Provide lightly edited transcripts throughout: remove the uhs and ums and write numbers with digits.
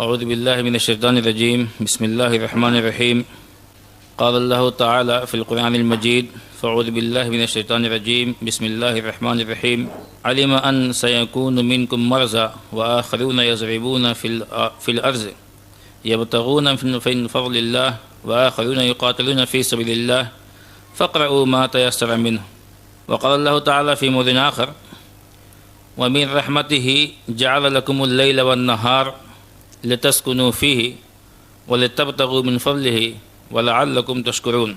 اعوذ باللہ من الشیطان الرجیم بسم اللہ الرحمن الرحیم قال اللہ تعالی فی القرآن المجید فاعوذ باللہ من الشیطان الرجیم بسم اللہ الرحمن الرحیم علم ان سیکون منکم مرضى وآخرون یضربون فی الارض یبتغون من فضل اللہ وآخرون یقاتلون فی سبیل اللہ فاقرؤوا ما تیسر منہ وقال اللہ تعالی فی موضع آخر ومن رحمته جعل لكم الليل والنهار لتسكنوا فيه ولتبتغوا من فضله ولعلكم تشكرون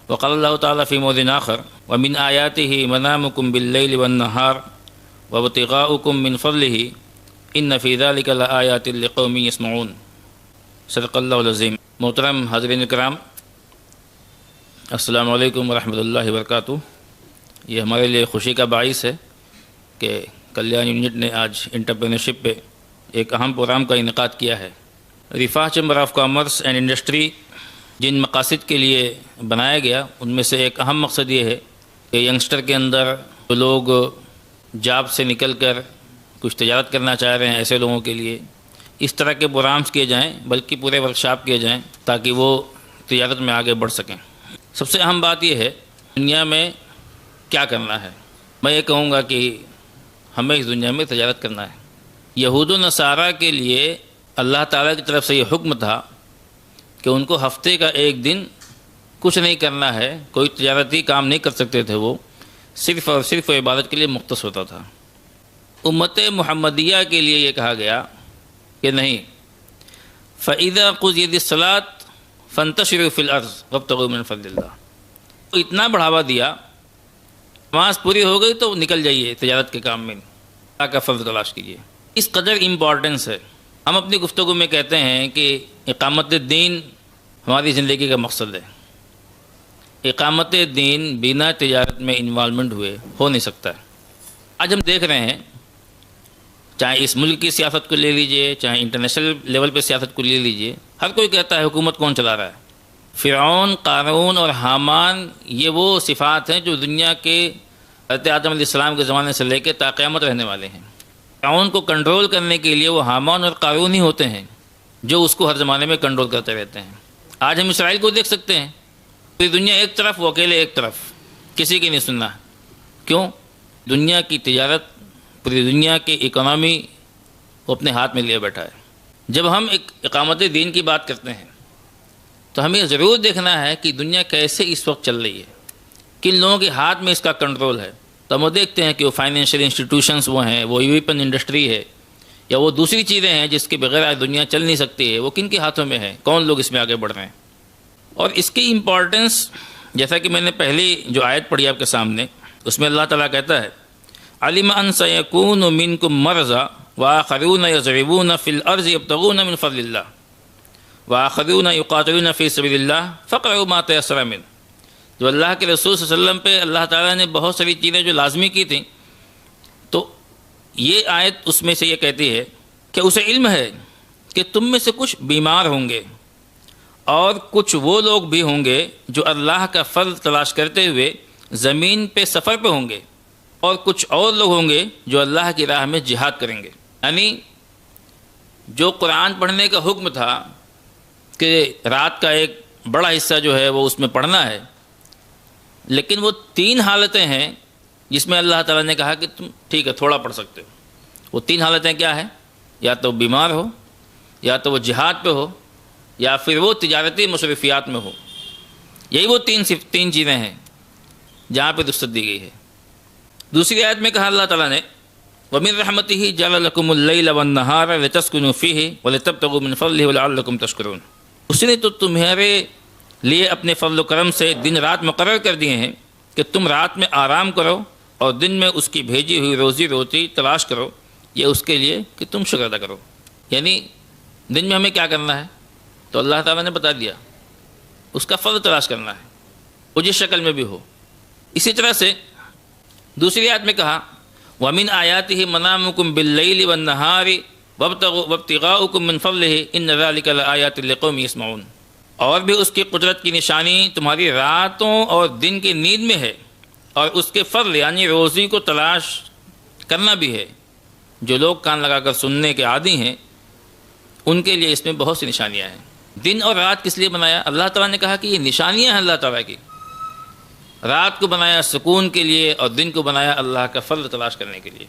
وقال الله تعالى في موضع آخر ومن آياته منامكم بالليل والنهار وابتغاؤكم من فضله إن في ذلك لآيات لقوم يسمعون صدق اللہ العظیم۔ محترم حاضرین اکرام، السلام علیکم ورحمۃ اللہ وبرکاتہ۔ یہ ہمارے لیے خوشی کا باعث ہے کہ کلیان یونٹ نے آج انٹرپرینرشپ پہ ایک اہم پروگرام کا انعقاد کیا ہے۔ رفاح chamber of commerce and industry جن مقاصد کے لیے بنایا گیا ان میں سے ایک اہم مقصد یہ ہے کہ ینگسٹر کے اندر جو لوگ جاب سے نکل کر کچھ تجارت کرنا چاہ رہے ہیں ایسے لوگوں کے لیے اس طرح کے پروگرامز کیے جائیں، بلکہ پورے ورکشاپ کیے جائیں تاکہ وہ تجارت میں آگے بڑھ سکیں۔ سب سے اہم بات یہ ہے دنیا میں کیا کرنا ہے۔ میں یہ کہوں گا کہ ہمیں اس دنیا میں تجارت کرنا ہے۔ یہود و نصارہ کے لیے اللہ تعالیٰ کی طرف سے یہ حکم تھا کہ ان کو ہفتے کا ایک دن کچھ نہیں کرنا ہے، کوئی تجارتی کام نہیں کر سکتے تھے، وہ صرف اور صرف عبادت کے لیے مختص ہوتا تھا۔ امت محمدیہ کے لیے یہ کہا گیا کہ نہیں، فَإِذَا قُضِيَتِ الصَّلَاةُ فَانتَشِرُوا فِي الْأَرْضِ وَابْتَغُوا مِن فَضْلِ اللَّهِ۔ اتنا بڑھاوا دیا، نماز پوری ہو گئی تو نکل جائیے تجارت کے کام میں، اللہ کا فضل تلاش کیجیے۔ اس قدر امپورٹنس ہے۔ ہم اپنی گفتگو میں کہتے ہیں کہ اقامت دین ہماری زندگی کا مقصد ہے۔ اقامت دین بنا تجارت میں انوالومنٹ ہوئے ہو نہیں سکتا ہے۔ آج ہم دیکھ رہے ہیں، چاہے اس ملک کی سیاست کو لے لیجئے، چاہے انٹرنیشنل لیول پہ سیاست کو لے لیجئے، ہر کوئی کہتا ہے حکومت کون چلا رہا ہے۔ فرعون، قارون اور حامان یہ وہ صفات ہیں جو دنیا کے حضرت آدم علیہ السلام کے زمانے سے لے کے تا قیامت رہنے والے ہیں۔ فرعون کو کنٹرول کرنے کے لیے وہ حامان اور قارون ہی ہوتے ہیں جو اس کو ہر زمانے میں کنٹرول کرتے رہتے ہیں۔ آج ہم اسرائیل کو دیکھ سکتے ہیں، پوری دنیا ایک طرف، وہ اکیلے ایک طرف، کسی کی نہیں سننا۔ کیوں؟ دنیا کی تجارت، پوری دنیا کی اکنامی وہ اپنے ہاتھ میں لیے بیٹھا ہے۔ جب ہم ایک اقامت دین کی بات کرتے ہیں تو ہمیں ضرور دیکھنا ہے کہ دنیا کیسے اس وقت چل رہی ہے، کن لوگوں کے ہاتھ میں اس کا کنٹرول ہے۔ تو ہم وہ دیکھتے ہیں کہ وہ فائنینشیل انسٹیٹیوشنز وہ ہیں، وہ ویپن انڈسٹری ہے، یا وہ دوسری چیزیں ہیں جس کے بغیر آج دنیا چل نہیں سکتی ہے، وہ کن کے ہاتھوں میں ہے، کون لوگ اس میں آگے بڑھ رہے ہیں۔ اور اس کی امپورٹنس، جیسا کہ میں نے پہلی جو آیت پڑھی آپ کے سامنے، اس میں اللہ تعالیٰ کہتا ہے علم ان سیکون منکم مرضى وآخرون یضربون فی الارض یبتغون من فضل اللہ وآخرون یقاتلون فی سبیل اللہ فاقرؤوا ما تیسر منہ۔ جو اللہ کے رسول صلی اللہ علیہ وسلم پہ اللہ تعالیٰ نے بہت ساری چیزیں جو لازمی کی تھیں، تو یہ آیت اس میں سے یہ کہتی ہے کہ اسے علم ہے کہ تم میں سے کچھ بیمار ہوں گے اور کچھ وہ لوگ بھی ہوں گے جو اللہ کا فضل تلاش کرتے ہوئے زمین پہ سفر پہ ہوں گے، اور کچھ اور لوگ ہوں گے جو اللہ کی راہ میں جہاد کریں گے۔ یعنی جو قرآن پڑھنے کا حکم تھا کہ رات کا ایک بڑا حصہ جو ہے وہ اس میں پڑھنا ہے، لیکن وہ تین حالتیں ہیں جس میں اللہ تعالیٰ نے کہا کہ تم ٹھیک ہے تھوڑا پڑھ سکتے ہو۔ وہ تین حالتیں کیا ہیں؟ یا تو بیمار ہو، یا تو وہ جہاد پہ ہو، یا پھر وہ تجارتی مصروفیات میں ہو۔ یہی وہ تین چیزیں ہیں جہاں پہ رخصت دی گئی ہے۔ دوسری آیت میں کہا اللہ تعالیٰ نے وَمِن رَحْمَتِهِ جَعَلَ لَكُمُ اللَّيْلَ وَالنَّهَارَ لِتَسْكُنُوا فِيهِ وَلِتَبْتَغُوا مِن فَضْلِهِ وَلَعَلَّكُمْ تَشْكُرُونَ۔ اس نے تو تمہارے لیے اپنے فضل و کرم سے دن رات مقرر کر دیے ہیں کہ تم رات میں آرام کرو اور دن میں اس کی بھیجی ہوئی روزی روٹی تلاش کرو، یہ اس کے لیے کہ تم شکر ادا کرو۔ یعنی دن میں ہمیں کیا کرنا ہے تو اللہ تعالیٰ نے بتا دیا، اس کا فضل تلاش کرنا ہے، وہ جس شکل میں بھی ہو۔ اسی طرح سے دوسری آیت میں کہا وَمِنْ آیَاتِهِ مَنَامُكُمْ بِاللَّيْلِ وَالنَّهَارِ وَابْتِغَاؤُكُمْ مِنْ فَضْلِهِ إِنَّ ذَلِكَ لَآيَاتٍ لِقَوْمٍ يَسْمَعُونَ۔ اور بھی اس کی قدرت کی نشانی تمہاری راتوں اور دن کی نیند میں ہے، اور اس کے فضل یعنی روزی کو تلاش کرنا بھی ہے۔ جو لوگ کان لگا کر سننے کے عادی ہیں ان کے لیے اس میں بہت سی نشانیاں ہیں۔ دن اور رات کس لیے بنایا؟ اللہ تعالیٰ نے کہا کہ یہ نشانیاں ہیں اللہ تعالیٰ کی۔ رات کو بنایا سکون کے لیے اور دن کو بنایا اللہ کا فضل تلاش کرنے کے لیے۔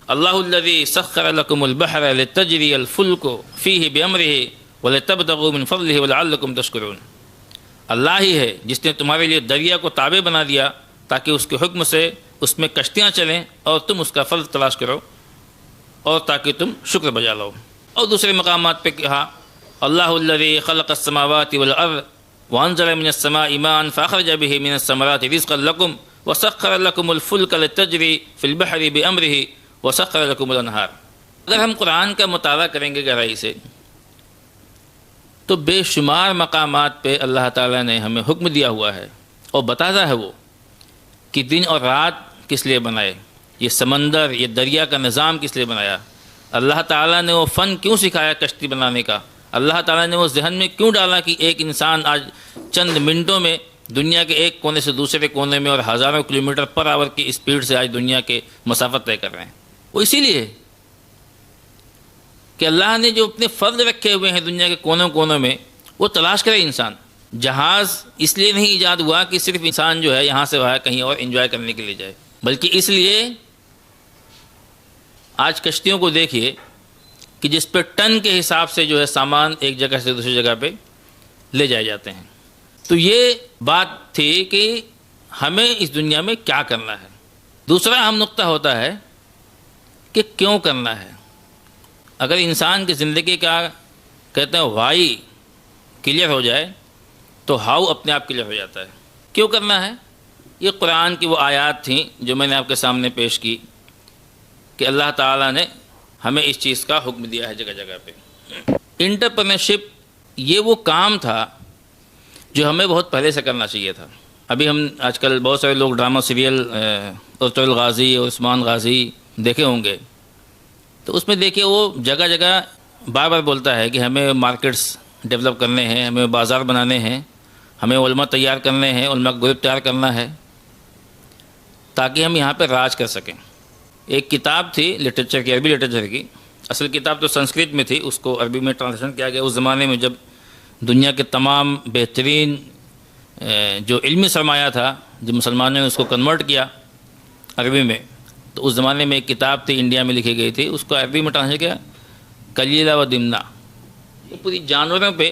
اللہ الذی سخر لکم البحر لتجری الفلک فیہ بامرہ ولتبتغوا من فضلہ ولعلکم تشکرون۔ اللہ ہی ہے جس نے تمہارے لیے دریا کو تابع بنا دیا تاکہ اس کے حکم سے اس میں کشتیاں چلیں اور تم اس کا فضل تلاش کرو اور تاکہ تم شکر بجا لاؤ۔ اور دوسرے مقامات پہ کہا اللہ الذی خلق السماوات والارض وانزل من السماء ماء فاخرج به من الثمرات رزقا لكم وسخر لكم الفلك لتجري في البحر بامره وسخر لكم الانهار۔ اگر ہم قرآن کا مطالعہ کریں گے گہرائی سے تو بے شمار مقامات پہ اللہ تعالیٰ نے ہمیں حکم دیا ہوا ہے اور بتاتا ہے وہ کہ دن اور رات کس لیے بنائے، یہ سمندر یہ دریا کا نظام کس لیے بنایا، اللہ تعالیٰ نے وہ فن کیوں سکھایا کشتی بنانے کا، اللہ تعالیٰ نے وہ ذہن میں کیوں ڈالا کہ ایک انسان آج چند منٹوں میں دنیا کے ایک کونے سے دوسرے کونے میں اور ہزاروں کلومیٹر پر آور کی اسپیڈ سے آج دنیا کے مسافت طے کر رہے ہیں۔ وہ اسی لیے کہ اللہ نے جو اپنے فرض رکھے ہوئے ہیں دنیا کے کونوں کونوں میں وہ تلاش کرے انسان۔ جہاز اس لیے نہیں ایجاد ہوا کہ صرف انسان جو ہے یہاں سے وہاں کہیں اور انجوائے کرنے کے لیے جائے، بلکہ اس لیے آج کشتیوں کو دیکھیے کہ جس پہ ٹن کے حساب سے جو ہے سامان ایک جگہ سے دوسری جگہ پہ لے جائے جاتے ہیں۔ تو یہ بات تھی کہ ہمیں اس دنیا میں کیا کرنا ہے۔ دوسرا اہم نقطہ ہوتا ہے کہ کیوں کرنا ہے۔ اگر انسان کی زندگی کا کہتے ہیں وائی کلیئر ہو جائے تو ہاؤ اپنے آپ کلیئر ہو جاتا ہے۔ کیوں کرنا ہے؟ یہ قرآن کی وہ آیات تھیں جو میں نے آپ کے سامنے پیش کی کہ اللہ تعالیٰ نے ہمیں اس چیز کا حکم دیا ہے جگہ جگہ پہ۔ انٹرپرینرشپ یہ وہ کام تھا جو ہمیں بہت پہلے سے کرنا چاہیے تھا۔ ابھی ہم آج کل بہت سارے لوگ ڈرامہ سیریل ارطغرل غازی اور عثمان غازی دیکھے ہوں گے، تو اس میں دیکھیے وہ جگہ جگہ بار بار بولتا ہے کہ ہمیں مارکیٹس ڈیولپ کرنے ہیں، ہمیں بازار بنانے ہیں، ہمیں علماء تیار کرنے ہیں، علماء گروپ تیار کرنا ہے تاکہ ہم یہاں پہ راج کر سکیں۔ ایک کتاب تھی لٹریچر کی، عربی لٹریچر کی، اصل کتاب تو سنسکرت میں تھی، اس کو عربی میں ٹرانسلیشن کیا گیا۔ اس زمانے میں جب دنیا کے تمام بہترین جو علمی سرمایہ تھا جب مسلمانوں نے اس کو کنورٹ کیا عربی میں، تو اس زمانے میں ایک کتاب تھی انڈیا میں لکھی گئی تھی، اس کو عربی میں ٹرانسلیٹ کیا کلیلہ و دمنہ۔ وہ پوری جانوروں پہ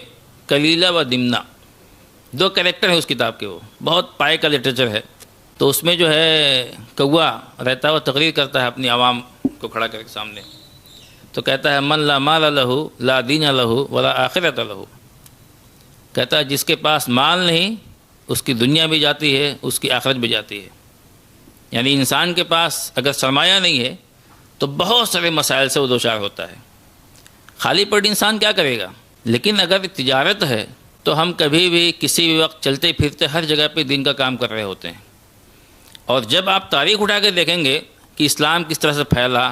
کلیلہ و دمنہ دو کریکٹر ہیں اس کتاب کے، وہ بہت پائے کا لٹریچر ہے۔ تو اس میں جو ہے کوا رہتا ہے، وہ تقریر کرتا ہے اپنی عوام کو کھڑا کر کے سامنے، تو کہتا ہے من لا مال لہ لا دین لہ ولا آخرت لہ۔ کہتا ہے جس کے پاس مال نہیں اس کی دنیا بھی جاتی ہے، اس کی آخرت بھی جاتی ہے۔ یعنی انسان کے پاس اگر سرمایہ نہیں ہے تو بہت سارے مسائل سے وہ دوچار ہوتا ہے۔ خالی پیٹ انسان کیا کرے گا؟ لیکن اگر تجارت ہے تو ہم کبھی بھی کسی بھی وقت چلتے پھرتے ہر جگہ پہ دین کا کام کر رہے ہوتے ہیں۔ اور جب آپ تاریخ اٹھا کے دیکھیں گے کہ اسلام کس طرح سے پھیلا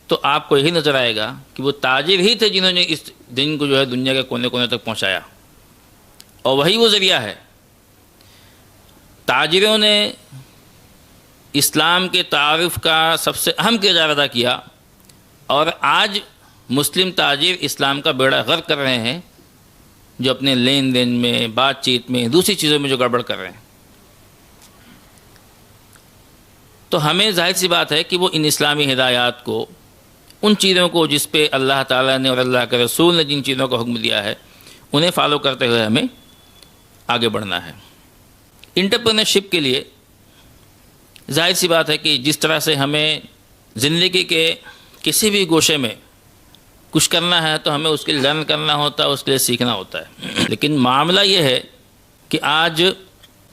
تو آپ کو یہی نظر آئے گا کہ وہ تاجر ہی تھے جنہوں نے اس دین کو جو ہے دنیا کے کونے کونے تک پہنچایا، اور وہی وہ ذریعہ ہے۔ تاجروں نے اسلام کے تعارف کا سب سے اہم کردار ادا کیا، اور آج مسلم تاجر اسلام کا بیڑا غرق کر رہے ہیں، جو اپنے لین دین میں، بات چیت میں، دوسری چیزوں میں جو گڑبڑ کر رہے ہیں۔ تو ہمیں ظاہر سی بات ہے کہ وہ ان اسلامی ہدایات کو، ان چیزوں کو جس پہ اللہ تعالیٰ نے اور اللہ کے رسول نے جن چیزوں کا حکم دیا ہے انہیں فالو کرتے ہوئے ہمیں آگے بڑھنا ہے۔ انٹرپرینرشپ کے لیے ظاہر سی بات ہے کہ جس طرح سے ہمیں زندگی کے کسی بھی گوشے میں کچھ کرنا ہے تو ہمیں اس کے لیے لرن کرنا ہوتا ہے، اس کے لیے سیکھنا ہوتا ہے۔ لیکن معاملہ یہ ہے کہ آج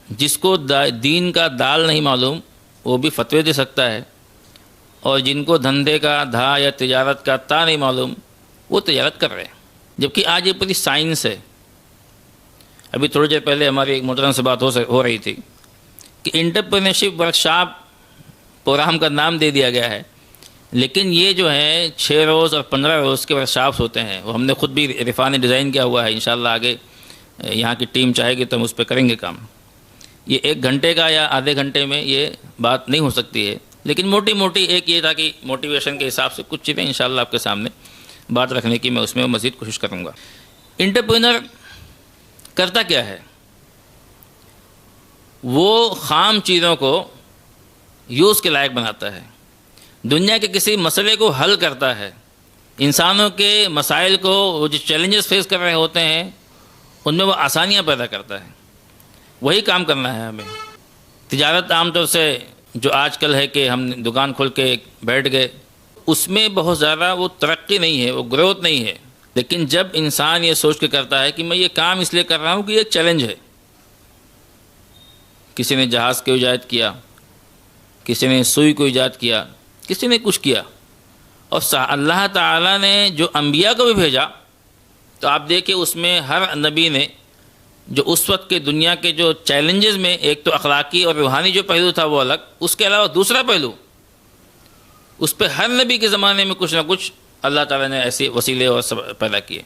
جس کو دین کا دال نہیں معلوم وہ بھی فتوے دے سکتا ہے، اور جن کو دھندے کا دھا یا تجارت کا تا نہیں معلوم وہ تجارت کر رہے ہیں، جبکہ آج یہ پوری سائنس ہے۔ ابھی تھوڑی دیر پہلے ہماری ایک محترم سے بات ہو رہی تھی کہ انٹرپرینرشپ ورکشاپ پروگرام کا نام دے دیا گیا ہے، لیکن یہ جو ہے 6 روز اور 15 روز کے ورکشاپس ہوتے ہیں، وہ ہم نے خود بھی رفاع نے ڈیزائن کیا ہوا ہے۔ انشاءاللہ آگے یہاں کی ٹیم چاہے گی تو ہم اس پہ کریں گے کام۔ یہ 1 گھنٹے کا یا آدھے گھنٹے میں یہ بات نہیں ہو سکتی ہے، لیکن موٹی موٹی ایک یہ تھا کہ موٹیویشن کے حساب سے کچھ چیزیں انشاءاللہ آپ کے سامنے بات رکھنے کی میں اس میں مزید کوشش کروں گا۔ انٹرپرینر کرتا کیا ہے؟ وہ خام چیزوں کو یوز کے لائق بناتا ہے، دنیا کے کسی مسئلے کو حل کرتا ہے، انسانوں کے مسائل کو، وہ جو چیلنجز فیس کر رہے ہوتے ہیں ان میں وہ آسانیاں پیدا کرتا ہے۔ وہی کام کرنا ہے ہمیں۔ تجارت عام طور سے جو آج کل ہے کہ ہم دکان کھول کے بیٹھ گئے، اس میں بہت زیادہ وہ ترقی نہیں ہے، وہ گروتھ نہیں ہے۔ لیکن جب انسان یہ سوچ کے کرتا ہے کہ میں یہ کام اس لیے کر رہا ہوں کہ یہ ایک چیلنج ہے، کسی نے جہاز کو ایجاد کیا، کسی نے سوئی کو ایجاد کیا، کسی نے کچھ کیا، اور اللہ تعالیٰ نے جو انبیاء کو بھی بھیجا تو آپ دیکھیں اس میں ہر نبی نے جو اس وقت کے دنیا کے جو چیلنجز میں ایک تو اخلاقی اور روحانی جو پہلو تھا وہ الگ، اس کے علاوہ دوسرا پہلو اس پہ ہر نبی کے زمانے میں کچھ نہ کچھ اللہ تعالیٰ نے ایسے وسیلے اور پیدا کیے۔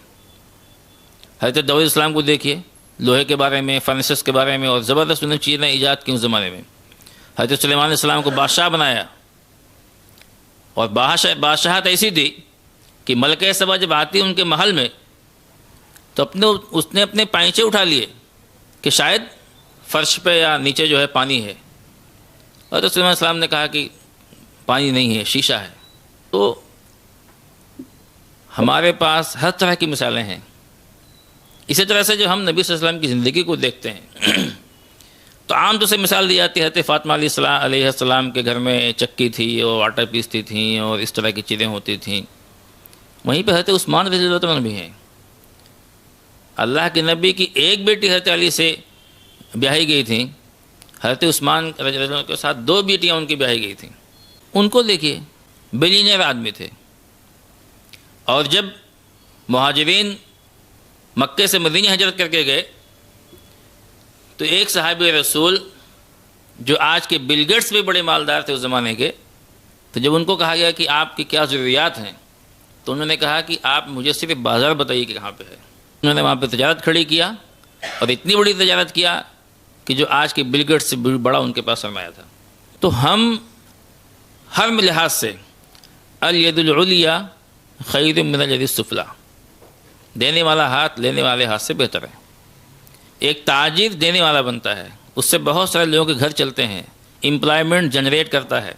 حضرت داؤد السلام کو دیکھیے، لوہے کے بارے میں، فرنسز کے بارے میں، اور زبردست انہیں چیزیں ایجاد کی اس زمانے میں۔ حضرت سلیمان علیہ السلام کو بادشاہ بنایا، اور بادشاہت ایسی تھی کہ ملکہ سبا جب آتی ان کے محل میں تو اس نے اپنے پائنچے اٹھا لیے کہ شاید فرش پہ یا نیچے جو ہے پانی ہے، اور سلیمان علیہ السلام نے کہا کہ پانی نہیں ہے، شیشہ ہے۔ تو ہمارے پاس ہر طرح کی مثالیں ہیں۔ اسی طرح سے جو ہم نبی صلی اللہ علیہ وسلم کی زندگی کو دیکھتے ہیں تو عام طور سے مثال دی جاتی ہے حضرت فاطمہ علیہ السلام کے گھر میں چکی تھی اور آٹا پیستی تھیں اور اس طرح کی چیزیں ہوتی تھیں۔ وہیں پہ حضرت عثمان رضی اللہ عنہ بھی ہیں۔ اللہ کے نبی کی ایک بیٹی حضرت علی سے بیاہی گئی تھیں، حضرت عثمان رضی اللہ عنہ کے ساتھ 2 بیٹیاں ان کی بیاہی گئی تھیں۔ ان کو دیکھیے، بلینئر آدمی تھے، اور جب مہاجرین مکے سے مدینہ ہجرت کر کے گئے تو ایک صحابی رسول جو آج کے بل گیٹس بھی بڑے مالدار تھے اس زمانے کے، تو جب ان کو کہا گیا کہ آپ کی کیا ضروریات ہیں تو انہوں نے کہا کہ آپ مجھے صرف بازار بتائیے کہ کہاں پہ ہے۔ انہوں نے وہاں پہ تجارت کھڑی کیا، اور اتنی بڑی تجارت کیا کہ جو آج کے بل گیٹس سے بڑا ان کے پاس سرمایہ تھا۔ تو ہم ہر لحاظ سے الید العلیٰ خیر من الید السفلیٰ، دینے والا ہاتھ لینے والے ہاتھ سے بہتر ہے۔ ایک تاجر دینے والا بنتا ہے، اس سے بہت سارے لوگوں کے گھر چلتے ہیں، امپلائمنٹ جنریٹ کرتا ہے۔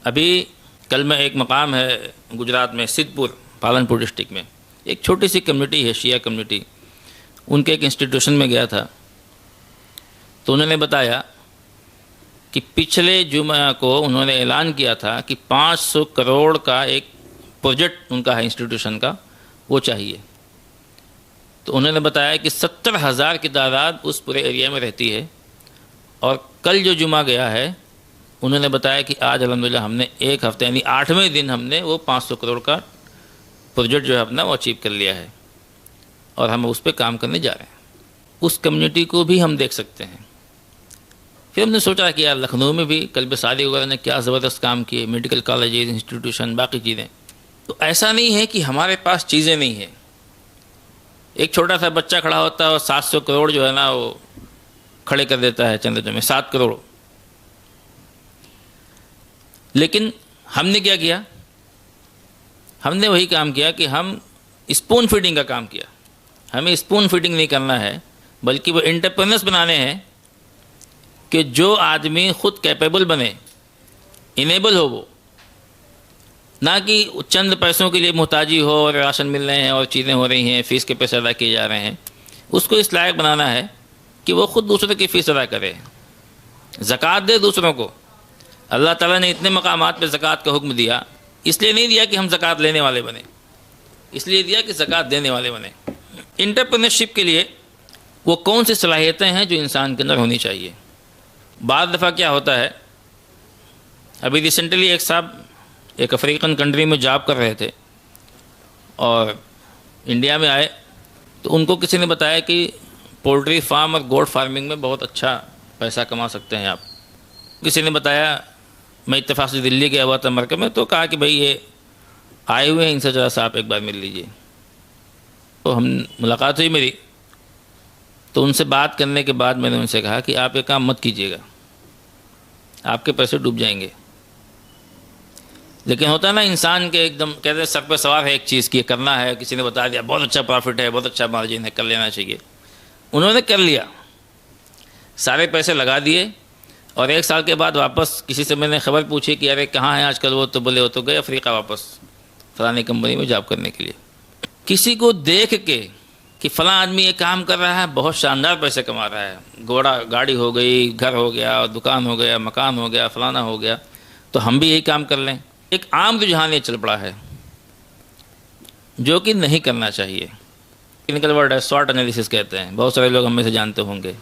ابھی کل میں ایک مقام ہے گجرات میں، سدھپور، پالنپور ڈسٹرکٹ میں، ایک چھوٹی سی کمیونٹی ہے، شیعہ کمیونٹی، ان کے ایک انسٹیٹیوشن میں گیا تھا تو انہوں نے بتایا کہ پچھلے جمعہ کو انہوں نے اعلان کیا تھا کہ 500 کروڑ کا ایک پروجیکٹ ان کا ہے انسٹیٹیوشن کا، وہ چاہیے۔ تو انہوں نے بتایا کہ 70,000 کی تعداد اس پورے ایریا میں رہتی ہے، اور کل جو جمعہ گیا ہے انہوں نے بتایا کہ آج الحمدللہ ہم نے ایک ہفتے یعنی 8ویں دن ہم نے وہ 500 کروڑ کا پروجیکٹ جو ہے اپنا وہ اچیو کر لیا ہے، اور ہم اس پہ کام کرنے جا رہے ہیں۔ اس کمیونٹی کو بھی ہم دیکھ سکتے ہیں۔ پھر ہم نے سوچا کہ یار لکھنؤ میں بھی قلب صادق وغیرہ نے کیا زبردست کام کیے، میڈیکل کالجز، انسٹیٹیوشن، باقی چیزیں۔ تو ایسا نہیں ہے کہ ہمارے پاس چیزیں نہیں ہیں۔ ایک چھوٹا سا بچہ کھڑا ہوتا ہے اور 700 کروڑ جو ہے نا وہ کھڑے کر دیتا ہے چند دنوں میں، 7 کروڑ۔ لیکن ہم نے کیا کیا؟ ہم نے وہی کام کیا کہ ہم اسپون فیڈنگ کا کام کیا۔ ہمیں اسپون فیڈنگ نہیں کرنا ہے، بلکہ وہ انٹرپرینرس بنانے ہیں کہ جو آدمی خود کیپیبل بنے، انیبل ہو، وہ نہ کہ چند پیسوں کے لیے محتاجی ہو اور راشن مل رہے ہیں اور چیزیں ہو رہی ہیں، فیس کے پیسے ادا کیے جا رہے ہیں۔ اس کو اس لائق بنانا ہے کہ وہ خود دوسروں کی فیس ادا کرے، زکوٰۃ دے دوسروں کو۔ اللہ تعالیٰ نے اتنے مقامات پہ زکوٰۃ کا حکم دیا، اس لیے نہیں دیا کہ ہم زکوٰۃ لینے والے بنیں، اس لیے دیا کہ زکوٰۃ دینے والے بنیں۔ انٹرپرینرشپ کے لیے وہ کون سی صلاحیتیں ہیں جو انسان کے اندر ہونی چاہیے؟ بعض دفعہ کیا ہوتا ہے، ابھی ریسنٹلی ایک صاحب ایک افریقن کنٹری میں جاب کر رہے تھے اور انڈیا میں آئے تو ان کو کسی نے بتایا کہ پولٹری فارم اور گوٹ فارمنگ میں بہت اچھا پیسہ کما سکتے ہیں آپ۔ کسی نے بتایا، میں اتفاق سے دلی گیا ہوا تھا مرکز میں، تو کہا کہ بھائی یہ آئے ہوئے ہیں، ان سے ذرا سا آپ ایک بار مل لیجئے۔ تو ہم ملاقات ہوئی میری، تو ان سے بات کرنے کے بعد میں نے ان سے کہا کہ آپ یہ کام مت کیجیے گا، آپ کے پیسے ڈوب جائیں گے۔ لیکن ہوتا ہے نا انسان کے ایک دم کہتے ہیں سر پہ سوار ہے ایک چیز کی کرنا ہے، کسی نے بتا دیا بہت اچھا پروفٹ ہے، بہت اچھا مارجن ہے، کر لینا چاہیے. انہوں نے کر لیا، سارے پیسے لگا دیے، اور 1 سال کے بعد واپس کسی سے میں نے خبر پوچھی کہ ارے کہاں ہے آج کل وہ، تو بولے وہ تو گئے افریقہ واپس فلانی کمپنی میں جاب کرنے کے لیے. کسی کو دیکھ کے کہ فلاں آدمی یہ کام کر رہا ہے، بہت شاندار پیسے کما رہا ہے، گاڑی ہو گئی، گھر ہو گیا، دکان ہو گیا، مکان ہو گیا، فلانا ہو گیا، تو ہم بھی یہی کام کر لیں. ایک عام رجحان یہ چل پڑا ہے جو کہ نہیں کرنا چاہیے. ٹیکنیکل ورڈ ہے SWOT انالیسس کہتے ہیں، بہت سارے لوگ ہم میں سے جانتے ہوں گے.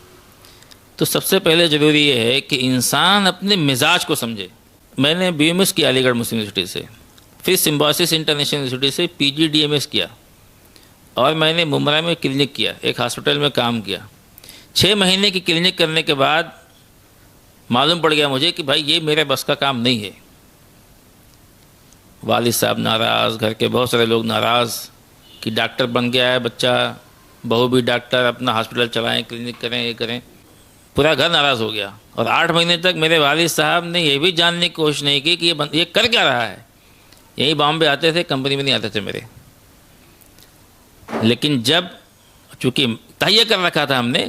تو سب سے پہلے ضروری یہ ہے کہ انسان اپنے مزاج کو سمجھے. میں نے BMS کیا علی گڑھ مسلم یونیورسٹی سے، پھر سمبوسس انٹرنیشنل یونیورسٹی سے PGDMS کیا، اور میں نے ممبئی میں کلینک کیا، ایک ہاسپٹل میں کام کیا. 6 مہینے کی کلینک کرنے کے بعد معلوم پڑ گیا مجھے کہ بھائی یہ میرے بس کا کام نہیں ہے. والد صاحب ناراض، گھر کے بہت سارے لوگ ناراض کہ ڈاکٹر بن گیا ہے بچہ، بہو بھی ڈاکٹر، اپنا ہاسپٹل چلائیں، کلینک کریں، یہ کریں. پورا گھر ناراض ہو گیا. اور 8 مہینے تک میرے والد صاحب نے یہ بھی جاننے کی کوشش نہیں کی کہ یہ کر کیا رہا ہے. یہی بامبے آتے تھے، کمپنی میں نہیں آتے تھے میرے. لیکن جب چونکہ تہیہ کر رکھا تھا ہم نے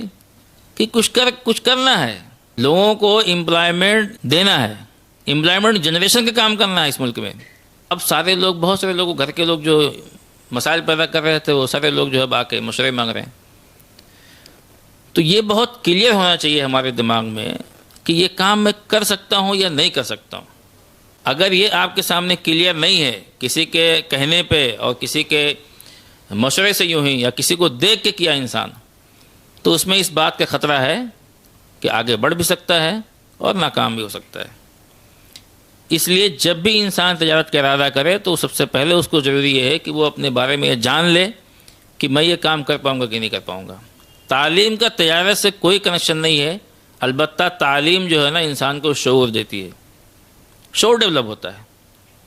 کہ کچھ کرنا ہے، لوگوں کو امپلائمنٹ دینا ہے، امپلائمنٹ جنریشن کا کام کرنا ہے اس ملک میں. اب سارے لوگ، بہت سارے لوگ، گھر کے لوگ جو مسائل پیدا کر رہے تھے، وہ سارے لوگ جو ہے آ کے مشورے مانگ رہے ہیں. تو یہ بہت کلیئر ہونا چاہیے ہمارے دماغ میں کہ یہ کام میں کر سکتا ہوں یا نہیں کر سکتا ہوں. اگر یہ آپ کے سامنے کلیئر نہیں ہے، کسی کے کہنے پہ اور کسی کے مشورے سے یوں ہی یا کسی کو دیکھ کے کیا انسان، تو اس میں اس بات کا خطرہ ہے کہ آگے بڑھ بھی سکتا ہے اور ناکام بھی ہو سکتا ہے. اس لیے جب بھی انسان تجارت کا ارادہ کرے تو سب سے پہلے اس کو ضروری یہ ہے کہ وہ اپنے بارے میں یہ جان لے کہ میں یہ کام کر پاؤں گا کہ نہیں کر پاؤں گا. تعلیم کا تجارت سے کوئی کنیکشن نہیں ہے، البتہ تعلیم جو ہے نا انسان کو شعور دیتی ہے، شعور ڈیولپ ہوتا ہے.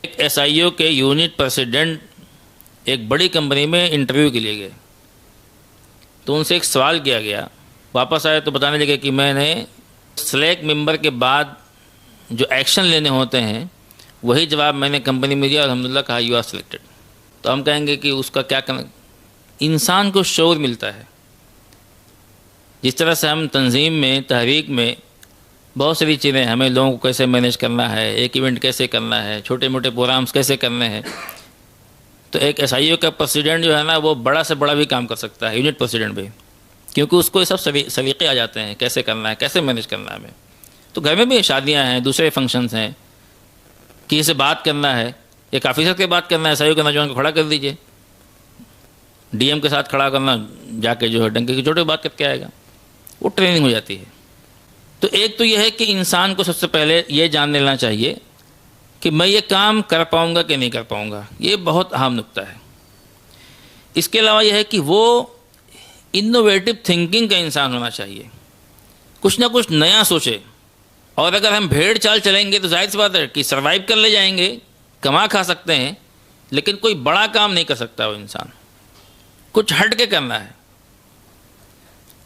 ایک SIO کے یونٹ پریزیڈنٹ ایک بڑی کمپنی میں انٹرویو کے لیے گئے، تو ان سے ایک سوال کیا گیا. واپس آئے تو بتانے لگے کہ میں نے سلیکٹ ممبر کے بعد جو ایکشن لینے ہوتے ہیں وہی جواب میں نے کمپنی میں دیا اور الحمدللہ کہا یو آر سلیکٹڈ. تو ہم کہیں گے کہ اس کا کیا کرنا، انسان کو شعور ملتا ہے. جس طرح سے ہم تنظیم میں، تحریک میں بہت ساری چیزیں، ہمیں لوگوں کو کیسے مینیج کرنا ہے، ایک ایونٹ کیسے کرنا ہے، چھوٹے موٹے پروگرامز کیسے کرنے ہیں. تو ایک SIO کا پریزیڈنٹ جو ہے نا وہ بڑا سے بڑا بھی کام کر سکتا ہے، یونٹ پریزیڈنٹ بھی، کیونکہ اس کو یہ سب سلیقے آ جاتے ہیں کیسے کرنا ہے، کیسے مینیج کرنا ہے ہمیں. تو گھر میں بھی شادیاں ہیں، دوسرے فنکشنز ہیں، کسی سے بات کرنا ہے، ایک آفیسر کے بات کرنا ہے، SIO کے نوجوان کو کھڑا کر دیجئے، DM کے ساتھ کھڑا کرنا، جا کے جو ہے ڈنکے کی چھوٹے بات کر کے آئے گا، وہ ٹریننگ ہو جاتی ہے. تو ایک تو یہ ہے کہ انسان کو سب سے پہلے یہ جان لینا چاہیے کہ میں یہ کام کر پاؤں گا کہ نہیں کر پاؤں گا. یہ بہت اہم نکتہ ہے. اس کے علاوہ یہ ہے کہ وہ انوویٹو تھنکنگ کا انسان ہونا چاہیے، کچھ نہ کچھ نیا سوچے. اور اگر ہم بھیڑ چال چلیں گے تو ظاہر سی بات ہے کہ سروائیو کر لے جائیں گے، کما کھا سکتے ہیں، لیکن کوئی بڑا کام نہیں کر سکتا. وہ انسان کچھ ہٹ کے کرنا ہے.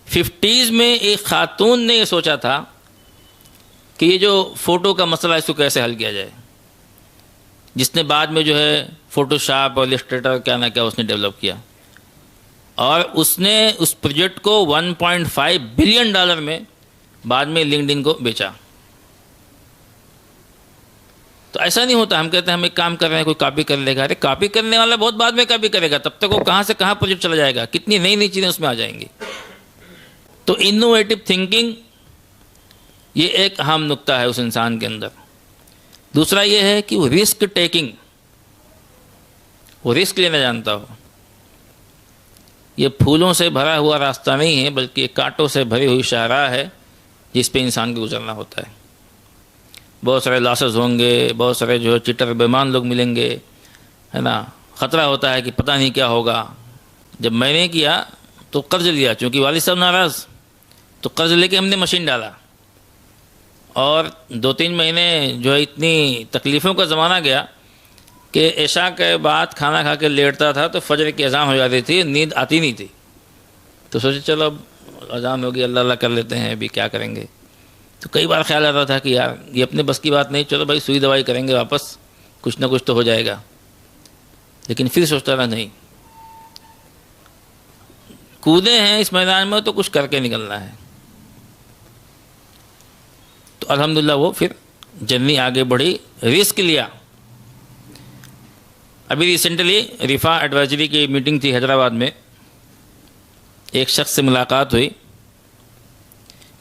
50s میں ایک خاتون نے یہ سوچا تھا کہ یہ جو فوٹو کا مسئلہ ہے اس کو کیسے حل کیا جائے، جس نے بعد میں جو ہے فوٹو شاپ اور السٹریٹر کیا نہ کیا اس نے ڈیولپ کیا، اور اس نے اس پروجیکٹ کو $1.5 بلین میں بعد میں لنکڈ کو بیچا. تو ایسا نہیں ہوتا، ہم کہتے ہیں ہم ایک کام کر رہے ہیں کوئی کاپی کر لے گا. ارے کاپی کرنے والا بہت بعد میں کاپی کرے گا، تب تک وہ کہاں سے کہاں پروجیکٹ چلا جائے گا، کتنی نئی نئی چیزیں اس میں آ جائیں گی. تو انوویٹو تھنکنگ یہ ایک اہم نکتہ ہے اس انسان کے اندر. دوسرا یہ ہے کہ وہ رسک ٹیکنگ، وہ رسک لینا جانتا ہو. یہ پھولوں سے بھرا ہوا راستہ نہیں ہے بلکہ ایک کانٹوں سے بھری ہوئی شاہراہ ہے جس پہ انسان کو گزرنا ہوتا ہے. بہت سارے لاسز ہوں گے، بہت سارے جو ہے چٹر بیمان لوگ ملیں گے، ہے نا. خطرہ ہوتا ہے کہ پتہ نہیں کیا ہوگا. جب میں نے کیا تو قرض لیا، چونکہ والد صاحب ناراض، تو قرض لے کے ہم نے مشین ڈالا، اور 2-3 مہینے جو ہے اتنی تکلیفوں کا زمانہ گیا کہ عشاء کے بعد کھانا کھا کے لیٹتا تھا تو فجر کی اذان ہو جاتی تھی، نیند آتی نہیں تھی. تو سوچے چلو اب اذان ہوگی، اللہ اللہ کر لیتے ہیں، ابھی کیا کریں گے. تو کئی بار خیال آتا تھا کہ یار یہ اپنے بس کی بات نہیں، چلو بھائی سوئی دوائی کریں گے واپس، کچھ نہ کچھ تو ہو جائے گا، لیکن پھر سوچتا رہا نہیں، کودے ہیں اس میدان میں تو کچھ کر کے نکلنا ہے. تو الحمدللہ وہ پھر جرنی آگے بڑھی، رسک لیا. ابھی ریسنٹلی رفا ایڈوائزری کی میٹنگ تھی حیدرآباد میں، ایک شخص سے ملاقات ہوئی،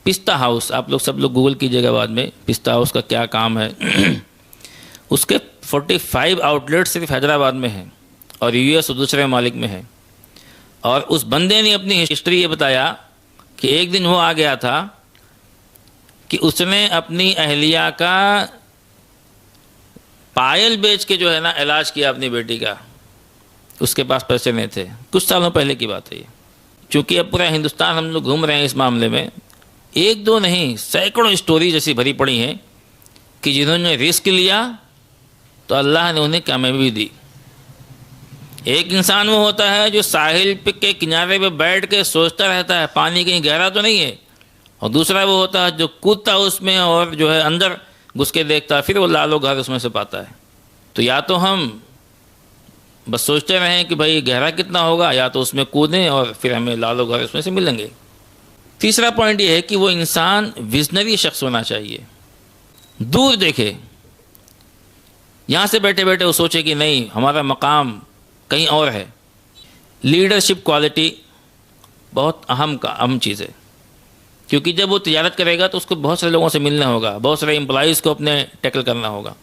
پستہ ہاؤس، آپ لوگ سب لوگ گوگل کیجیے گا بعد میں پستہ ہاؤس کا کیا کام ہے. اس کے 45 آؤٹ لیٹ صرف حیدرآباد میں ہیں اور یو ایس اور دوسرے ممالک میں ہیں. اور اس بندے نے اپنی ہسٹری یہ بتایا کہ ایک دن وہ آ گیا تھا کہ اس نے اپنی اہلیہ کا پائل بیچ کے جو ہے نا علاج کیا اپنی بیٹی کا. اس کے پاس پیسے نہیں تھے، کچھ سالوں پہلے کی بات ہے یہ. چونکہ اب پورا ہندوستان ہم لوگ گھوم رہے ہیں اس معاملے میں، ایک دو نہیں سینکڑوں اسٹوریز ایسی بھری پڑی ہیں کہ جنہوں نے رسک لیا تو اللہ نے انہیں کامیابی دی. ایک انسان وہ ہوتا ہے جو ساحل کے کنارے پہ بیٹھ کے سوچتا رہتا ہے پانی کہیں گہرا تو نہیں ہے، اور دوسرا وہ ہوتا ہے جو کودتا اس میں اور جو ہے اندر گھس کے دیکھتا ہے، پھر وہ لالو گھر اس میں سے پاتا ہے. تو یا تو ہم بس سوچتے رہیں کہ بھائی گہرا کتنا ہوگا، یا تو اس میں کودیں اور پھر ہمیں لالو گھر اس میں سے ملیں گے. تیسرا پوائنٹ یہ ہے کہ وہ انسان ویژنری شخص ہونا چاہیے، دور دیکھے. یہاں سے بیٹھے بیٹھے وہ سوچے کہ نہیں ہمارا مقام کہیں اور ہے. لیڈرشپ کوالٹی بہت اہم چیز ہے، کیونکہ جب وہ تجارت کرے گا تو اس کو بہت سارے لوگوں سے ملنا ہوگا، بہت سارے امپلائیز کو اپنے ٹیکل کرنا ہوگا.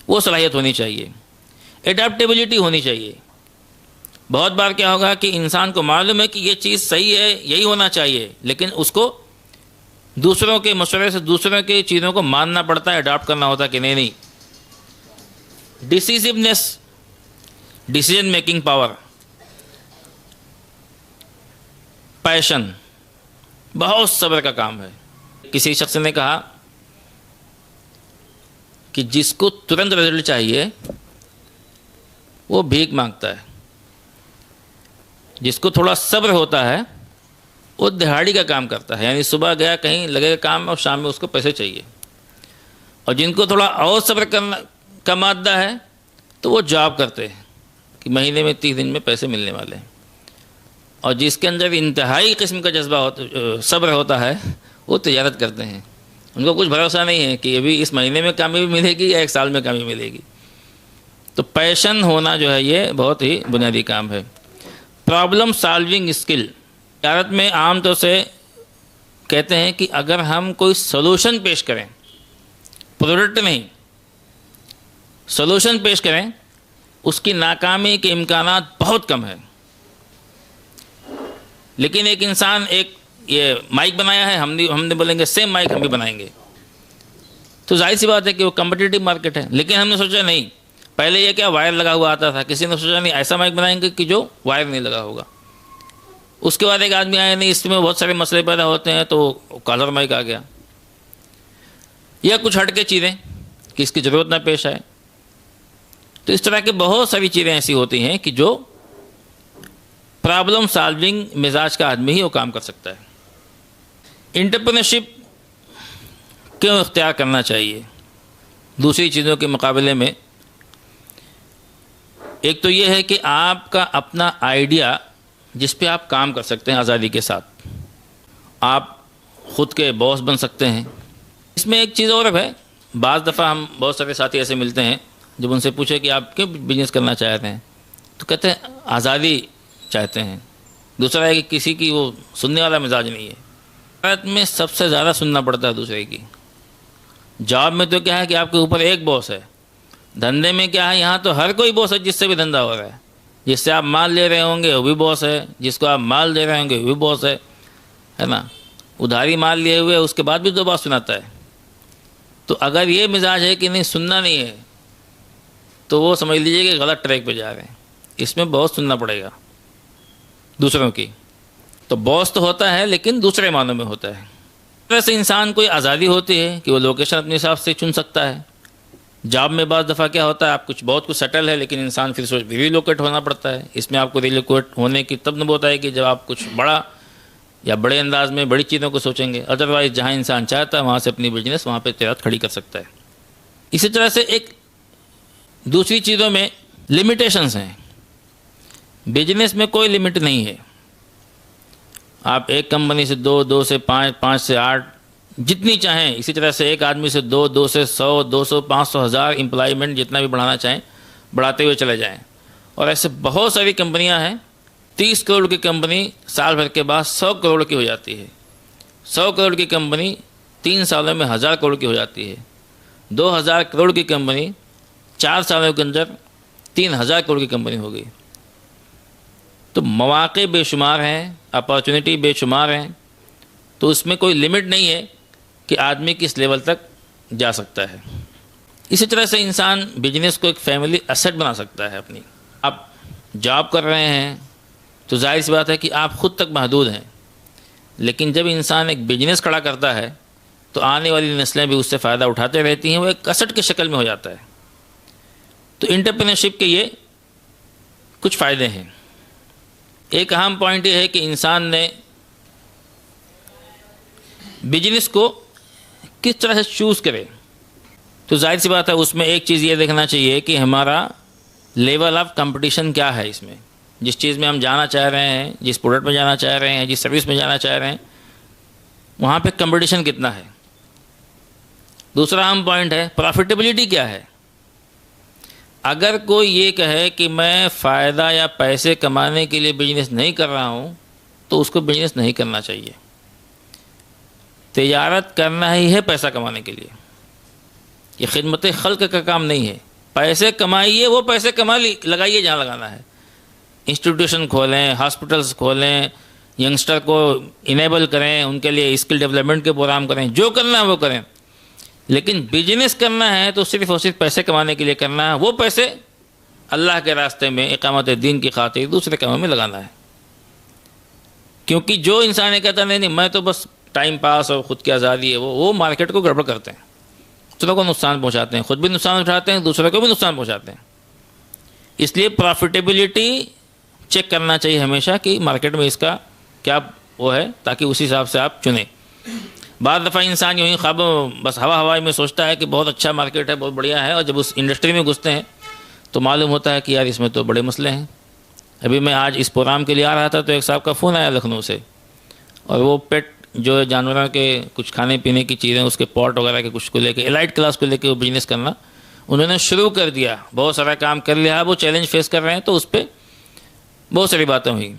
وہ صلاحیت ہونی چاہیے، ایڈاپٹیبلٹی ہونی چاہیے. بہت بار کیا ہوگا کہ انسان کو معلوم ہے کہ یہ چیز صحیح ہے، یہی ہونا چاہیے، لیکن اس کو دوسروں کے مشورے سے دوسروں کی چیزوں کو ماننا پڑتا ہے، اڈاپٹ کرنا ہوتا ہے کہ نہیں. ڈیسیزیونیس، ڈیسیجن میکنگ پاور، پیشن، بہت صبر کا کام ہے. کسی شخص نے کہا کہ جس کو ترنت رزلٹ چاہیے وہ بھیک مانگتا ہے، جس کو تھوڑا صبر ہوتا ہے وہ دہاڑی کا کام کرتا ہے، یعنی صبح گیا کہیں لگے گا کام اور شام میں اس کو پیسے چاہیے. اور جن کو تھوڑا اور صبر کرنا کا مادہ ہے تو وہ جاب کرتے ہیں کہ مہینے میں 30 دن میں پیسے ملنے والے ہیں. اور جس کے اندر انتہائی قسم کا جذبہ صبر ہوتا ہے وہ تجارت کرتے ہیں. ان کو کچھ بھروسہ نہیں ہے کہ ابھی اس مہینے میں کامیابی ملے گی یا ایک سال میں کامیابی ملے گی. تو پیشن ہونا جو ہے یہ بہت ہی بنیادی کام ہے. پرابلم سالونگ اسکل، تجارت میں عام طور سے کہتے ہیں کہ اگر ہم کوئی سولوشن پیش کریں، پروڈکٹ نہیں، سولوشن پیش کریں، اس کی ناکامی کے امکانات بہت کم ہیں. لیکن ایک انسان ایک یہ مائک بنایا ہے، ہم نے بولیں گے سیم مائک ہم بھی بنائیں گے، تو ظاہر سی بات ہے کہ وہ کمپٹیٹیو مارکیٹ ہے. لیکن ہم نے سوچا نہیں، پہلے یہ کیا وائر لگا ہوا آتا تھا، کسی نے سوچا نہیں ایسا مائک بنائیں گے کہ جو وائر نہیں لگا ہوگا. اس کے بعد ایک آدمی آیا نہیں، اس میں بہت سارے مسئلے پیدا ہوتے ہیں تو کالر مائک آ گیا، یا کچھ ہٹ کے چیزیں کہ اس کی ضرورت نہ پیش آئے. تو اس طرح کی بہت ساری چیزیں ایسی ہوتی ہیں کہ جو پرابلم سالونگ مزاج کا آدمی ہی وہ کام کر سکتا ہے. انٹرپرینرشپ کیوں اختیار کرنا چاہیے دوسری چیزوں کے مقابلے میں؟ ایک تو یہ ہے کہ آپ کا اپنا آئیڈیا جس پہ آپ کام کر سکتے ہیں آزادی کے ساتھ، آپ خود کے باس بن سکتے ہیں. اس میں ایک چیز اور ہے، بعض دفعہ ہم بہت سارے ساتھی ایسے ملتے ہیں جب ان سے پوچھے کہ آپ کیوں بزنس کرنا چاہتے ہیں تو کہتے ہیں آزادی چاہتے ہیں. دوسرا ہے کہ کسی کی وہ سننے والا مزاج نہیں ہے. بھارت میں سب سے زیادہ سننا پڑتا ہے دوسرے کی. جاب میں تو کیا ہے کہ آپ کے اوپر ایک باس ہے، دھندے میں کیا ہے یہاں تو ہر کوئی باس ہے جس سے بھی دھندا ہو رہا ہے. جس سے آپ مال لے رہے ہوں گے وہ بھی باس ہے، جس کو آپ مال دے رہے ہوں گے وہ بھی باس ہے نا. ادھاری مال لیے ہوئے اس کے بعد بھی 2 بات سناتا ہے. تو اگر یہ مزاج ہے کہ نہیں سننا نہیں ہے تو وہ سمجھ لیجیے کہ غلط ٹریک پہ جا رہے ہیں. اس میں بہت سننا پڑے گا دوسروں کی. تو باس تو ہوتا ہے لیکن دوسرے معنوں میں ہوتا ہے. ویسے انسان کو آزادی ہوتی ہے کہ وہ لوکیشن اپنے حساب سے چن سکتا ہے. جاب میں بعض دفعہ کیا ہوتا ہے آپ بہت کچھ سیٹل ہے لیکن انسان پھر ریلوکیٹ ہونا پڑتا ہے. اس میں آپ کو ریلوکیٹ ہونے کی تب نوبت آئے گی جب آپ کچھ بڑا یا بڑے انداز میں بڑی چیزوں کو سوچیں گے. ادروائز جہاں انسان چاہتا ہے وہاں سے اپنی بزنس وہاں پہ تجارت کھڑی کر سکتا ہے. اسی طرح سے ایک دوسری چیزوں میں لمیٹیشنز ہیں. بزنس میں کوئی لمٹ نہیں ہے. آپ ایک کمپنی سے 2, 2 سے 5, 5 سے 8 جتنی چاہیں. اسی طرح سے ایک آدمی سے 2, 2 سے 100, 200, 500, 1000 امپلائمنٹ جتنا بھی بڑھانا چاہیں بڑھاتے ہوئے چلے جائیں. اور ایسے بہت ساری کمپنیاں ہیں. 30 کروڑ کی کمپنی سال بھر کے بعد 100 کروڑ کی ہو جاتی ہے. 100 کروڑ کی کمپنی 3 سالوں میں 1000 کروڑ کی ہو جاتی ہے. 2000 کروڑ کی کمپنی 4 سالوں کے اندر 3000 کروڑ کی کمپنی ہو گئی. تو مواقع بے شمار ہیں, اپارچونیٹی بے شمار ہیں. تو اس میں کوئی لمٹ نہیں ہے کہ آدمی کس لیول تک جا سکتا ہے. اسی طرح سے انسان بزنس کو ایک فیملی ایسٹ بنا سکتا ہے اپنی. آپ جاب کر رہے ہیں تو ظاہر سی بات ہے کہ آپ خود تک محدود ہیں, لیکن جب انسان ایک بزنس کھڑا کرتا ہے تو آنے والی نسلیں بھی اس سے فائدہ اٹھاتے رہتی ہیں. وہ ایک ایسٹ کی شکل میں ہو جاتا ہے. تو انٹرپرینیورشپ کے یہ کچھ فائدے ہیں. ایک اہم پوائنٹ یہ ہے کہ انسان نے بزنس کو کس طرح سے چوز کرے. تو ظاہر سی بات ہے اس میں ایک چیز یہ دیکھنا چاہیے کہ ہمارا لیول آف کمپٹیشن کیا ہے. اس میں جس چیز میں ہم جانا چاہ رہے ہیں, جس پروڈکٹ میں جانا چاہ رہے ہیں, جس سروس میں جانا چاہ رہے ہیں, وہاں پہ کمپٹیشن کتنا ہے. دوسرا اہم پوائنٹ ہے پروفیٹیبلٹی کیا ہے. اگر کوئی یہ کہے کہ میں فائدہ یا پیسے کمانے کے لیے بزنس نہیں کر رہا ہوں تو اس کو بزنس نہیں کرنا چاہیے. تجارت کرنا ہی ہے پیسہ کمانے کے لیے. یہ خدمت خلق کا کام نہیں ہے. پیسے کمائیے, وہ پیسے لگائیے جہاں لگانا ہے. انسٹیٹیوشن کھولیں, ہاسپٹلس کھولیں, ینگسٹر کو انیبل کریں, ان کے لیے اسکل ڈیولپمنٹ کے پروگرام کریں, جو کرنا ہے وہ کریں. لیکن بزنس کرنا ہے تو صرف اور صرف پیسے کمانے کے لیے کرنا ہے. وہ پیسے اللہ کے راستے میں اقامت دین کی خاطر دوسرے کاموں میں لگانا ہے. کیونکہ جو انسان یہ کہتا نہیں میں تو بس ٹائم پاس اور خود کی آزادی ہے, وہ مارکیٹ کو گڑبڑ کرتے ہیں, دوسروں کو نقصان پہنچاتے ہیں, خود بھی نقصان اٹھاتے ہیں, دوسروں کو بھی نقصان پہنچاتے ہیں. اس لیے پروفیٹیبلٹی چیک کرنا چاہیے ہمیشہ کہ مارکیٹ میں اس کا کیا وہ ہے, تاکہ اسی حساب سے آپ چنیں. بعض دفعہ انسان یوں ہی خواب بس ہوا میں سوچتا ہے کہ بہت اچھا مارکیٹ ہے, بہت بڑھیا ہے, اور جب اس انڈسٹری میں گھستے ہیں تو معلوم ہوتا ہے کہ یار اس میں تو بڑے مسئلے ہیں. ابھی میں آج اس پروگرام کے لیے آ رہا تھا تو ایک صاحب کا فون آیا لکھنؤ سے, اور وہ پیٹ جو جانوروں کے کچھ کھانے پینے کی چیزیں, اس کے پاٹ وغیرہ کے کچھ کو لے کے, ایلائٹ کلاس کو لے کے وہ بزنس کرنا انہوں نے شروع کر دیا. بہت سارا کام کر لیا, وہ چیلنج فیس کر رہے ہیں. تو اس پہ بہت ساری باتیں ہوئی,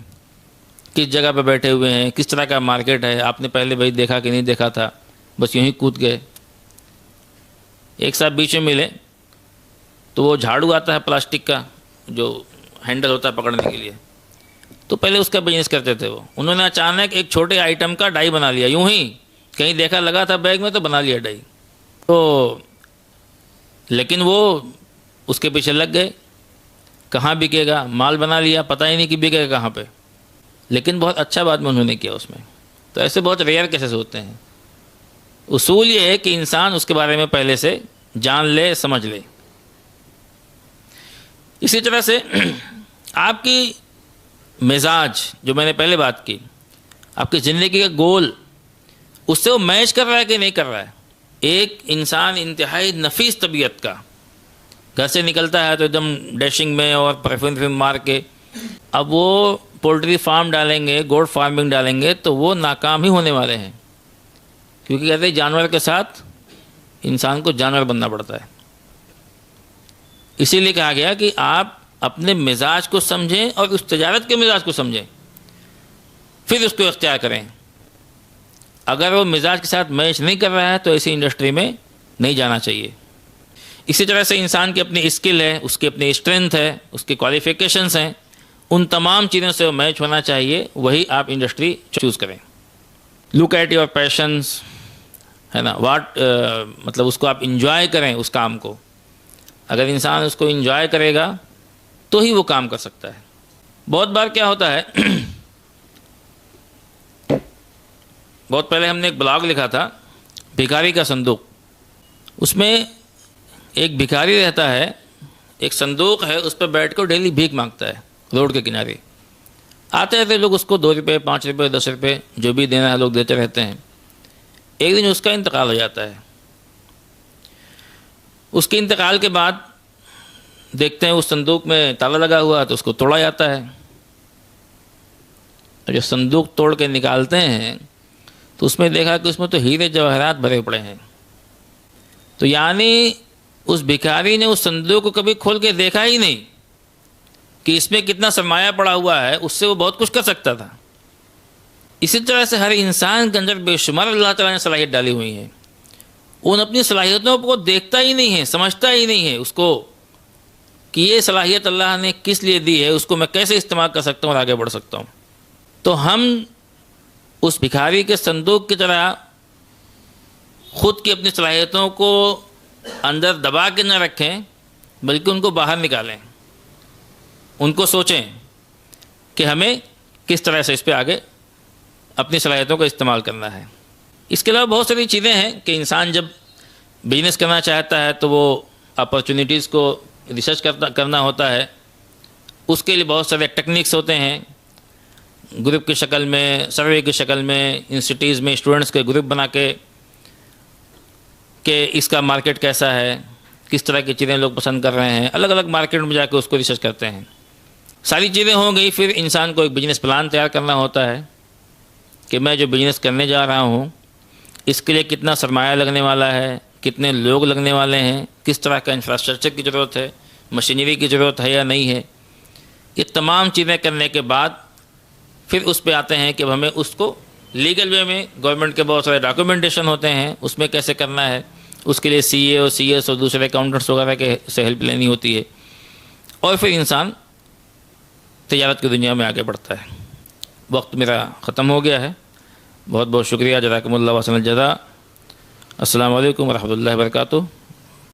کس جگہ پہ بیٹھے ہوئے ہیں, کس طرح کا مارکیٹ ہے, آپ نے پہلے بھائی دیکھا کہ نہیں دیکھا تھا, بس یوں ہی کود گئے. ایک صاحب بیچ میں ملے تو وہ جھاڑو آتا ہے پلاسٹک کا جو ہینڈل ہوتا ہے پکڑنے کے لیے, تو پہلے اس کا بزنس کرتے تھے وہ. انہوں نے اچانک ایک چھوٹے آئٹم کا ڈائی بنا لیا, یوں ہی کہیں دیکھا لگا تھا بیگ میں تو بنا لیا ڈائی. تو لیکن وہ اس کے پیچھے لگ گئے, کہاں بکے گا, مال بنا لیا, پتہ ہی نہیں کہ بکے گا کہاں پہ. لیکن بہت اچھا بات میں انہوں نے کیا اس میں. تو ایسے بہت ریئر کیسز ہوتے ہیں. اصول یہ ہے کہ انسان اس کے بارے میں پہلے سے جان لے, سمجھ لے. اسی طرح سے آپ کی مزاج, جو میں نے پہلے بات کی, آپ کی زندگی کا گول, اس سے وہ میچ کر رہا ہے کہ نہیں کر رہا ہے. ایک انسان انتہائی نفیس طبیعت کا گھر سے نکلتا ہے تو ایک دم ڈیشنگ میں اور پرفیوم مار کے, اب وہ پولٹری فارم ڈالیں گے, گوڈ فارمنگ ڈالیں گے تو وہ ناکام ہی ہونے والے ہیں. کیونکہ کہتے ہیں جانور کے ساتھ انسان کو جانور بننا پڑتا ہے. اسی لیے کہا گیا کہ آپ اپنے مزاج کو سمجھیں اور اس تجارت کے مزاج کو سمجھیں, پھر اس کو اختیار کریں. اگر وہ مزاج کے ساتھ میچ نہیں کر رہا ہے تو ایسی انڈسٹری میں نہیں جانا چاہیے. اسی طرح سے انسان کی اپنی اسکل ہے, اس کی اپنی اسٹرینتھ ہے, اس کی کوالیفیکیشنس ہیں, ان تمام چیزوں سے وہ میچ ہونا چاہیے, وہی آپ انڈسٹری چوز کریں. لک ایٹ یور پیشنس, ہے نا, مطلب اس کو آپ انجوائے کریں اس کام کو. اگر انسان اس کو انجوائے کرے گا تو ہی وہ کام کر سکتا ہے. بہت بار کیا ہوتا ہے, بہت پہلے ہم نے ایک بلاگ لکھا تھا بھکاری کا صندوق. اس میں ایک بھکاری رہتا ہے, ایک صندوق ہے, اس پہ بیٹھ کر ڈیلی بھیک مانگتا ہے روڈ کے کنارے. آتے رہتے لوگ اس کو 2 روپے 5 روپے 10 روپے جو بھی دینا ہے لوگ دیتے رہتے ہیں. ایک دن اس کا انتقال ہو جاتا ہے. اس کے انتقال کے بعد دیکھتے ہیں اس صندوق میں تالا لگا ہوا ہے تو اس کو توڑا جاتا ہے. اور جو صندوق توڑ کے نکالتے ہیں تو اس میں دیکھا کہ اس میں تو ہیرے جواہرات بھرے پڑے ہیں. تو یعنی اس بھکاری نے اس صندوق کو کبھی کھول کے دیکھا ہی نہیں کہ اس میں کتنا سرمایہ پڑا ہوا ہے، اس سے وہ بہت کچھ کر سکتا تھا. اسی طرح سے ہر انسان کے اندر بے شمار اللہ تعالیٰ نے صلاحیت ڈالی ہوئی ہیں. ان اپنی صلاحیتوں کو دیکھتا ہی نہیں ہے، سمجھتا ہی نہیں ہے اس کو کہ یہ صلاحیت اللہ نے کس لیے دی ہے، اس کو میں کیسے استعمال کر سکتا ہوں اور آگے بڑھ سکتا ہوں. تو ہم اس بھکاری کے صندوق کی طرح خود کی اپنی صلاحیتوں کو اندر دبا کے نہ رکھیں، بلکہ ان کو باہر نکالیں، ان کو سوچیں کہ ہمیں کس طرح سے اس پہ آگے اپنی صلاحیتوں کا استعمال کرنا ہے. اس کے علاوہ بہت ساری چیزیں ہیں کہ انسان جب بزنس کرنا چاہتا ہے تو وہ اپرچونیٹیز کو ریسرچ کرنا ہوتا ہے. اس کے لیے بہت سارے ٹیکنیکس ہوتے ہیں، گروپ کی شکل میں، سروے کی شکل میں، انسٹیٹیوٹس میں اسٹوڈنٹس کے گروپ بنا کے کہ اس کا مارکیٹ کیسا ہے، کس طرح کی چیزیں لوگ پسند کر رہے ہیں، الگ الگ مارکیٹ میں جا کے اس کو ریسرچ کرتے ہیں. ساری چیزیں ہو گئی، پھر انسان کو ایک بزنس پلان تیار کرنا ہوتا ہے کہ میں جو بزنس کرنے جا رہا ہوں اس کے لیے کتنا سرمایہ لگنے والا ہے، کتنے لوگ لگنے والے ہیں، کس طرح کا انفراسٹرکچر کی ضرورت ہے، مشینری کی ضرورت ہے یا نہیں ہے. یہ تمام چیزیں کرنے کے بعد پھر اس پہ آتے ہیں کہ ہمیں اس کو لیگل وے میں، گورنمنٹ کے بہت سارے ڈاکومنٹیشن ہوتے ہیں، اس میں کیسے کرنا ہے. اس کے لیے سی اے اور سی ایس اور دوسرے اکاؤنٹنٹس وغیرہ کے سے ہیلپ لینی ہوتی ہے، اور پھر انسان تجارت کی دنیا میں آگے بڑھتا ہے. وقت میرا ختم ہو گیا ہے. بہت بہت شکریہ. جزاکم اللہ وحسن الجزا. السلام علیکم ورحمۃ اللہ وبرکاتہ.